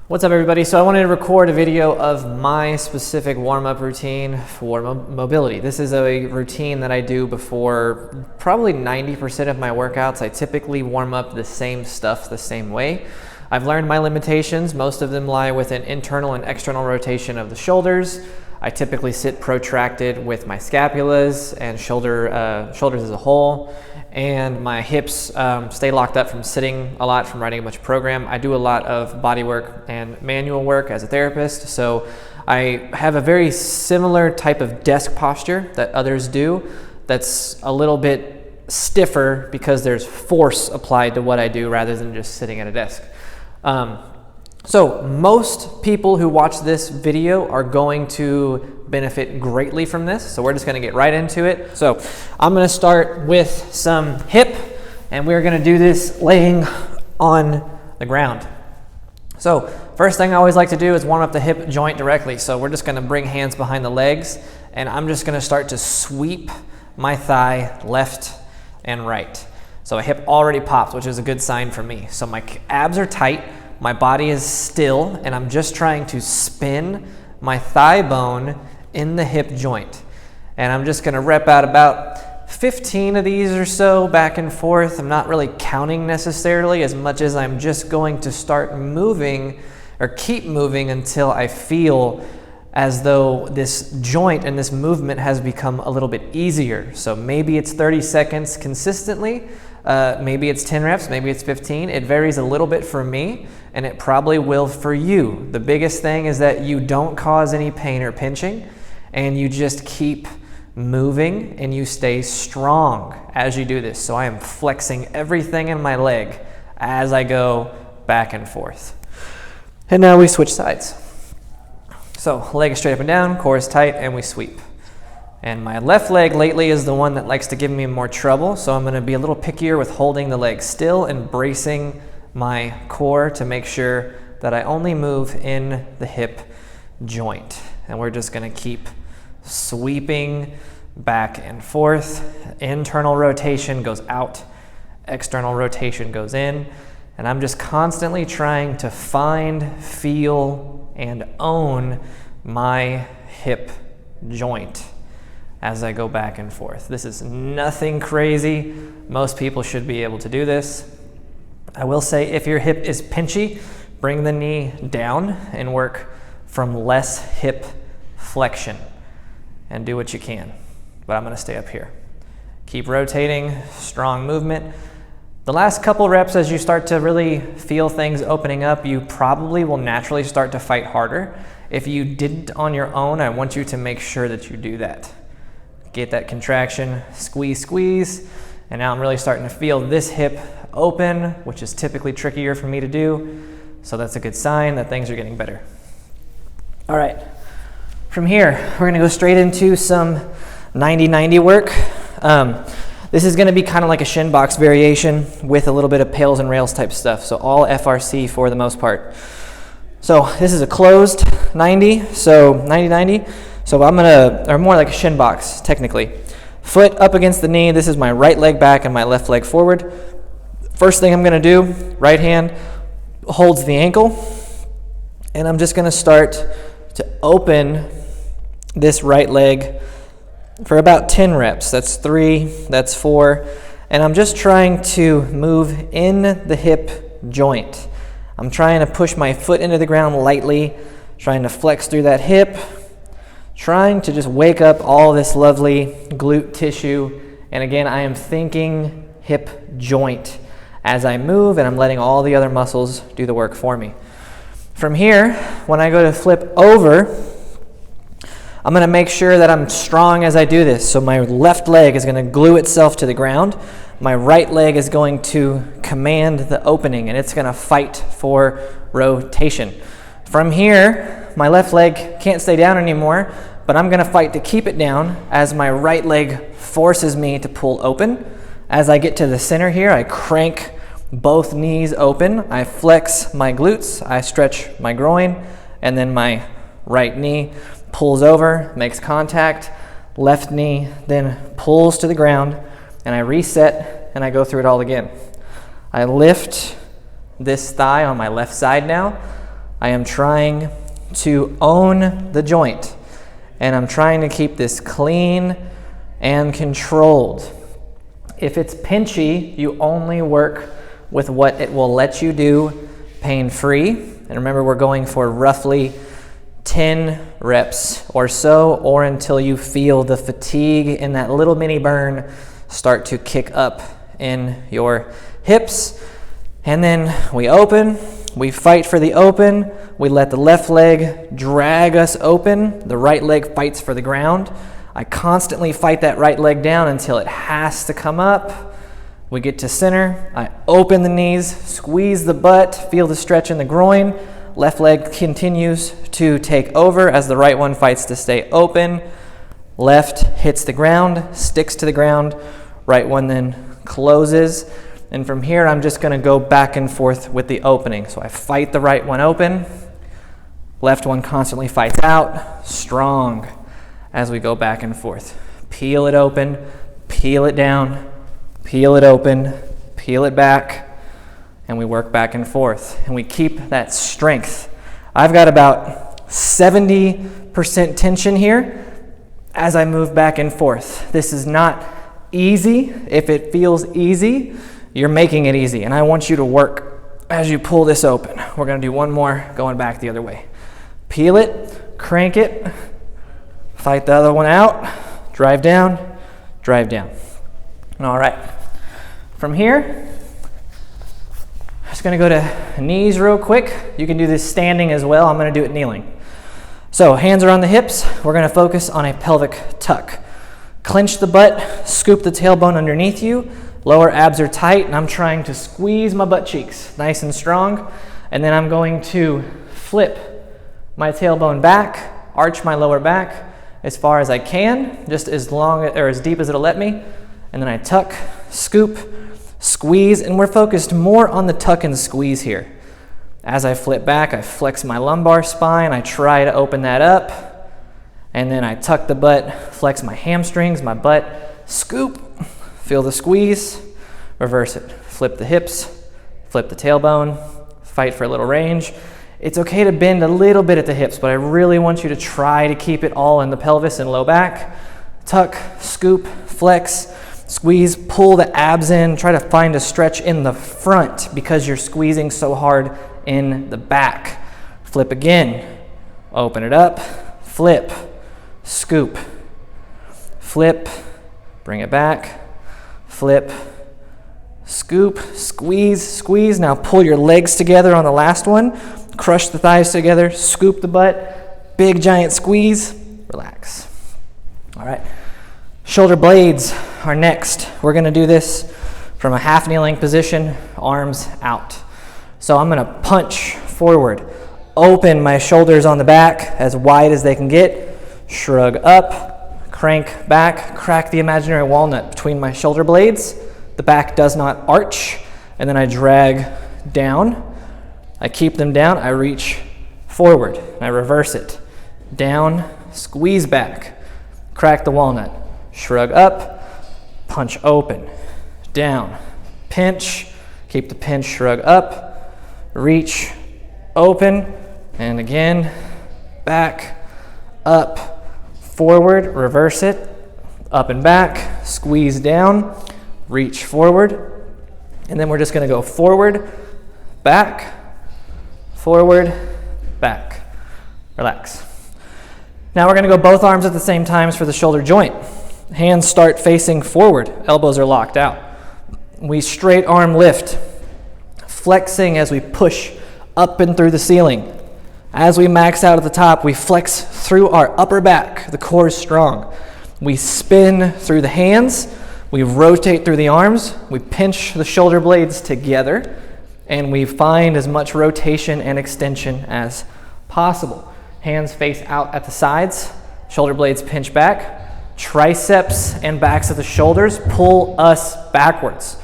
What's up, everybody? So I wanted to record a video of my specific warm-up routine for mobility. This is a routine that I do before probably 90% of my workouts. I typically warm up the same stuff the same way. I've learned my limitations. Most of them lie with an internal and external rotation of the shoulders. I typically sit protracted with my scapulas and shoulders as a whole, and my hips stay locked up from sitting a lot, from writing a bunch of program. I do a lot of body work and manual work as a therapist, so I have a very similar type of desk posture that others do that's a little bit stiffer because there's force applied to what I do rather than just sitting at a desk. So most people who watch this video are going to benefit greatly from this. So we're just gonna get right into it. So I'm gonna start with some hip, and we're gonna do this laying on the ground. So first thing I always like to do is warm up the hip joint directly. So we're just gonna bring hands behind the legs, and I'm just gonna start to sweep my thigh left and right. So a hip already popped, which is a good sign for me. So my abs are tight. My body is still, and I'm just trying to spin my thigh bone in the hip joint. And I'm just gonna rep out about 15 of these or so back and forth. I'm not really counting necessarily as much as I'm just going to start moving or keep moving until I feel as though this joint and this movement has become a little bit easier. So maybe it's 30 seconds consistently. Maybe it's 10 reps, maybe it's 15. It varies a little bit for me, and it probably will for you. The biggest thing is that you don't cause any pain or pinching, and you just keep moving and you stay strong as you do this. So I am flexing everything in my leg as I go back and forth. And now we switch sides. So leg is straight up and down, core is tight, and we sweep. And my left leg lately is the one that likes to give me more trouble, so I'm gonna be a little pickier with holding the leg still and bracing my core to make sure that I only move in the hip joint. And we're just gonna keep sweeping back and forth. Internal rotation goes out, external rotation goes in, and I'm just constantly trying to find, feel, and own my hip joint as I go back and forth. This is nothing crazy. Most people should be able to do this. I will say, if your hip is pinchy, bring the knee down and work from less hip flexion and do what you can. But I'm gonna stay up here. Keep rotating, strong movement. The last couple reps, as you start to really feel things opening up, you probably will naturally start to fight harder. If you didn't on your own, I want you to make sure that you do that. Get that contraction, squeeze, squeeze, and now I'm really starting to feel this hip open, which is typically trickier for me to do, so that's a good sign that things are getting better. All right, from here, we're gonna go straight into some 90-90 work. This is gonna be kind of like a Shin Box variation with a little bit of pails and rails type stuff, so all FRC for the most part. So this is a closed 90, so 90-90. So I'm gonna, or more like a Shin Box, technically. Foot up against the knee. This is my right leg back and my left leg forward. First thing I'm gonna do, right hand holds the ankle, and I'm just gonna start to open this right leg for about 10 reps. That's 3, that's 4, and I'm just trying to move in the hip joint. I'm trying to push my foot into the ground lightly, trying to flex through that hip, trying to just wake up all this lovely glute tissue. And again, I am thinking hip joint as I move, and I'm letting all the other muscles do the work for me. From here, when I go to flip over, I'm gonna make sure that I'm strong as I do this. So my left leg is gonna glue itself to the ground. My right leg is going to command the opening, and it's gonna fight for rotation. From here, my left leg can't stay down anymore, but I'm gonna fight to keep it down as my right leg forces me to pull open. As I get to the center here, I crank both knees open. I flex my glutes, I stretch my groin, and then my right knee pulls over, makes contact, left knee then pulls to the ground, and I reset and I go through it all again. I lift this thigh on my left side now. I am trying to own the joint, and I'm trying to keep this clean and controlled. If it's pinchy, you only work with what it will let you do pain-free. And remember, we're going for roughly 10 reps or so, or until you feel the fatigue and that little mini burn start to kick up in your hips. And then we open, we fight for the open, we let the left leg drag us open, the right leg fights for the ground. I constantly fight that right leg down until it has to come up. We get to center, I open the knees, squeeze the butt, feel the stretch in the groin. Left leg continues to take over as the right one fights to stay open. Left hits the ground, sticks to the ground. Right one then closes. And from here, I'm just gonna go back and forth with the opening. So I fight the right one open. Left one constantly fights out, strong, as we go back and forth. Peel it open, peel it down, peel it open, peel it back, and we work back and forth. And we keep that strength. I've got about 70% tension here as I move back and forth. This is not easy. If it feels easy, you're making it easy. And I want you to work as you pull this open. We're gonna do one more going back the other way. Peel it, crank it, fight the other one out, drive down, drive down. All right, from here, just gonna go to knees real quick. You can do this standing as well. I'm gonna do it kneeling. So hands are on the hips. We're gonna focus on a pelvic tuck. Clench the butt, scoop the tailbone underneath you. Lower abs are tight, and I'm trying to squeeze my butt cheeks nice and strong. And then I'm going to flip my tailbone back, arch my lower back as far as I can, just as long or as deep as it'll let me. And then I tuck, scoop, squeeze, and we're focused more on the tuck and squeeze here. As I flip back, I flex my lumbar spine, I try to open that up, and then I tuck the butt, flex my hamstrings, my butt, scoop, feel the squeeze, reverse it, flip the hips, flip the tailbone, fight for a little range. It's okay to bend a little bit at the hips, but I really want you to try to keep it all in the pelvis and low back. Tuck, scoop, flex, squeeze, pull the abs in, try to find a stretch in the front because you're squeezing so hard in the back. Flip again, open it up, flip, scoop, flip, bring it back, flip, scoop, squeeze, squeeze. Now pull your legs together on the last one, crush the thighs together, scoop the butt, big giant squeeze, relax. All right. Shoulder blades are next. We're gonna do this from a half kneeling position, arms out. So I'm gonna punch forward, open my shoulders on the back as wide as they can get, shrug up, crank back, crack the imaginary walnut between my shoulder blades. The back does not arch, and then I drag down. I keep them down, I reach forward, and I reverse it. Down, squeeze back, crack the walnut. Shrug up, punch open, down, pinch, keep the pinch, shrug up, reach, open, and again, back, up, forward, reverse it, up and back, squeeze down, reach forward, and then we're just gonna go forward, back, relax. Now we're gonna go both arms at the same time for the shoulder joint. Hands start facing forward, elbows are locked out. We straight arm lift, flexing as we push up and through the ceiling. As we max out at the top, we flex through our upper back, the core is strong. We spin through the hands, we rotate through the arms, we pinch the shoulder blades together, and we find as much rotation and extension as possible. Hands face out at the sides, shoulder blades pinch back. Triceps and backs of the shoulders pull us backwards.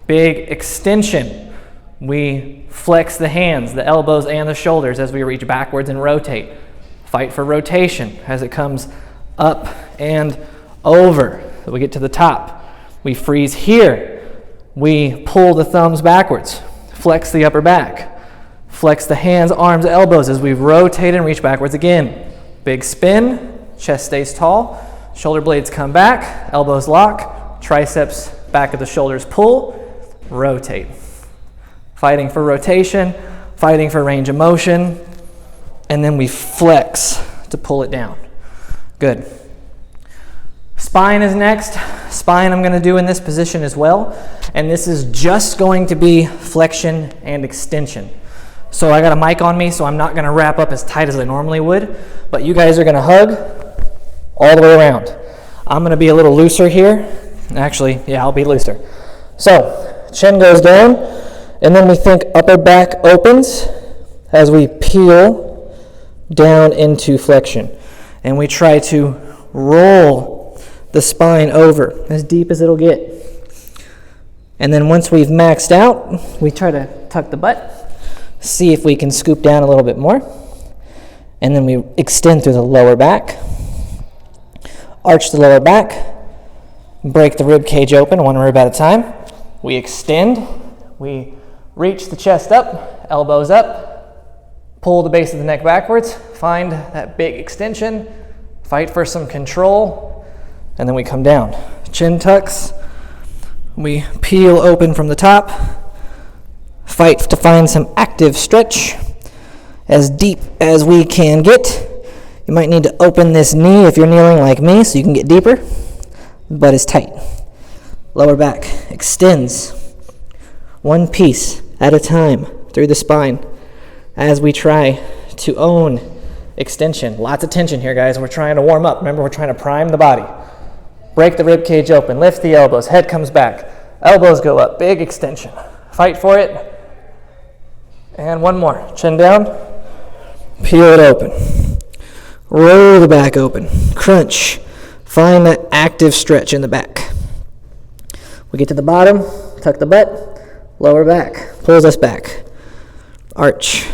Big extension. We flex the hands, the elbows, and the shoulders as we reach backwards and rotate. Fight for rotation as it comes up and over. So we get to the top. We freeze here. We pull the thumbs backwards. Flex the upper back. Flex the hands, arms, elbows as we rotate and reach backwards again. Big spin, chest stays tall, shoulder blades come back, elbows lock, triceps back of the shoulders pull, rotate. Fighting for rotation, fighting for range of motion, and then we flex to pull it down. Good. Spine is next. Spine I'm going to do in this position as well, and this is just going to be flexion and extension. So I got a mic on me, so I'm not going to wrap up as tight as I normally would, but you guys are going to hug all the way around. I'm going to be a little looser here. Actually, yeah, I'll be looser. So chin goes down, and then we think upper back opens as we peel down into flexion. And we try to roll the spine over as deep as it'll get. And then once we've maxed out, we try to tuck the butt, see if we can scoop down a little bit more. And then we extend through the lower back, arch the lower back, break the rib cage open one rib at a time. We extend, we reach the chest up, elbows up, pull the base of the neck backwards, find that big extension, fight for some control, and then we come down. Chin tucks, we peel open from the top, fight to find some active stretch as deep as we can get. You might need to open this knee if you're kneeling like me so you can get deeper. The butt is tight. Lower back extends one piece at a time through the spine as we try to own extension. Lots of tension here, guys. We're trying to warm up. Remember, we're trying to prime the body. Break the rib cage open, lift the elbows, head comes back, elbows go up, big extension. Fight for it. And one more. Chin down, peel it open. Roll the back open, crunch. Find that active stretch in the back. We get to the bottom, tuck the butt, lower back, pulls us back. Arch.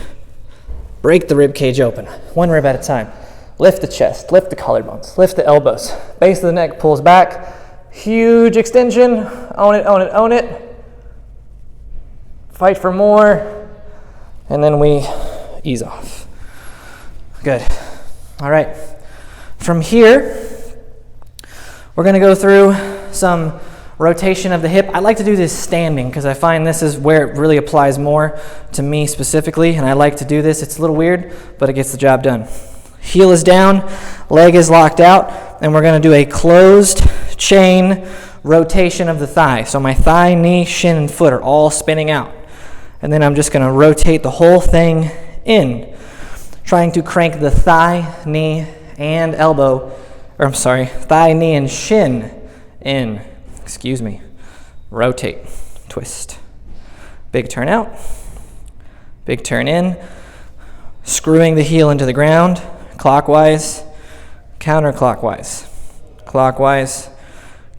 Break the rib cage open, one rib at a time. Lift the chest, lift the collarbones, lift the elbows. Base of the neck pulls back. Huge extension. Own it, own it, own it. Fight for more. And then we ease off. Good. All right. From here, we're going to go through some rotation of the hip. I like to do this standing because I find this is where it really applies more to me specifically, and I like to do this. It's a little weird, but it gets the job done. Heel is down, leg is locked out, and we're going to do a closed chain rotation of the thigh. So my thigh, knee, shin, and foot are all spinning out. And then I'm just going to rotate the whole thing in, trying to crank the thigh, knee, and thigh, knee, and shin in. Rotate, twist. Big turn out, big turn in, screwing the heel into the ground, clockwise, counterclockwise, clockwise,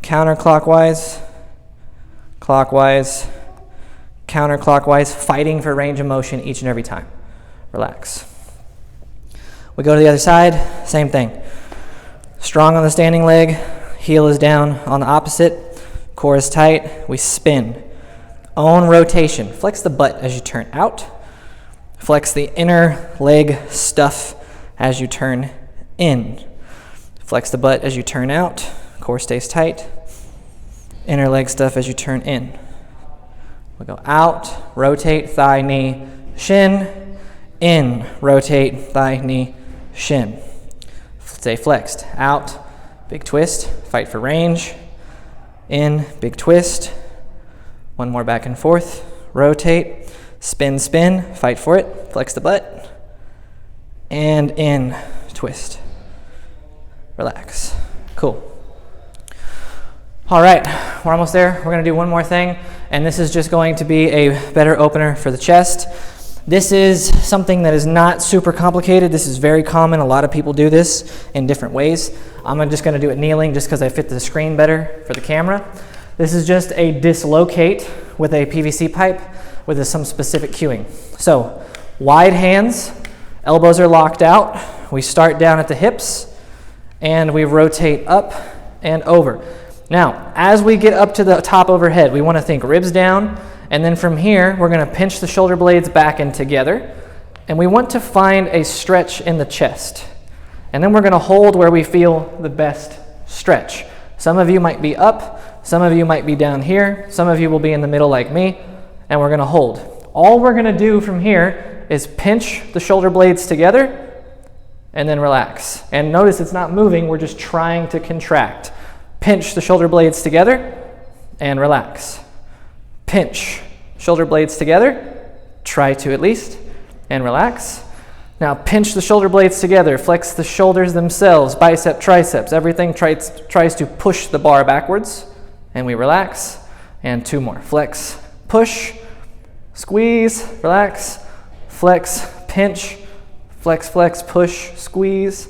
counterclockwise, clockwise, counterclockwise, fighting for range of motion each and every time. Relax. We go to the other side, same thing. Strong on the standing leg, heel is down on the opposite, core is tight, we spin. Own rotation. Flex the butt as you turn out. Flex the inner leg stuff as you turn in. Flex the butt as you turn out, core stays tight. Inner leg stuff as you turn in. We go out, rotate, thigh, knee, shin, in, rotate, thigh, knee, shin. Stay flexed. Out, big twist, fight for range. In, big twist. One more back and forth. Rotate, spin, spin, fight for it. Flex the butt. And in, twist. Relax. Cool. All right, we're almost there. We're going to do one more thing, and this is just going to be a better opener for the chest. This is something that is not super complicated. This is very common. A lot of people do this in different ways. I'm just going to do it kneeling just because I fit the screen better for the camera. This is just a dislocate with a PVC pipe with some specific cueing. So wide hands, elbows are locked out. We start down at the hips and we rotate up and over. Now, as we get up to the top overhead, we want to think ribs down And then from here, we're gonna pinch the shoulder blades back and together. And we want to find a stretch in the chest. And then we're gonna hold where we feel the best stretch. Some of you might be up, some of you might be down here, some of you will be in the middle like me, and we're gonna hold. All we're gonna do from here is pinch the shoulder blades together and then relax. And notice it's not moving, we're just trying to contract. Pinch the shoulder blades together and relax. Pinch, shoulder blades together, try to at least, and relax. Now pinch the shoulder blades together, flex the shoulders themselves, bicep, triceps, everything tries to push the bar backwards, and we relax. And 2 more, flex, push, squeeze, relax, flex, pinch, flex, flex, push, squeeze,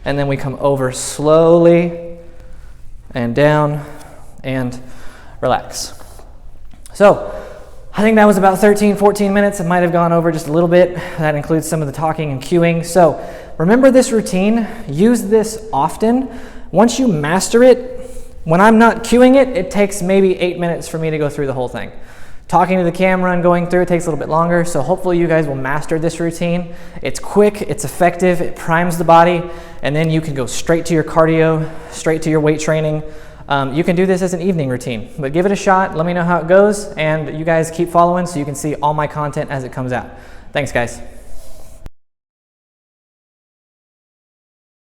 and then we come over slowly and down and relax. So I think that was about 13, 14 minutes. It might have gone over just a little bit. That includes some of the talking and cueing. So remember this routine, use this often. Once you master it, when I'm not cueing it, it takes maybe 8 minutes for me to go through the whole thing. Talking to the camera and going through it takes a little bit longer, so hopefully you guys will master this routine. It's quick, it's effective, it primes the body, and then you can go straight to your cardio, straight to your weight training. You can do this as an evening routine, but give it a shot, let me know how it goes, and you guys keep following so you can see all my content as it comes out. Thanks, guys.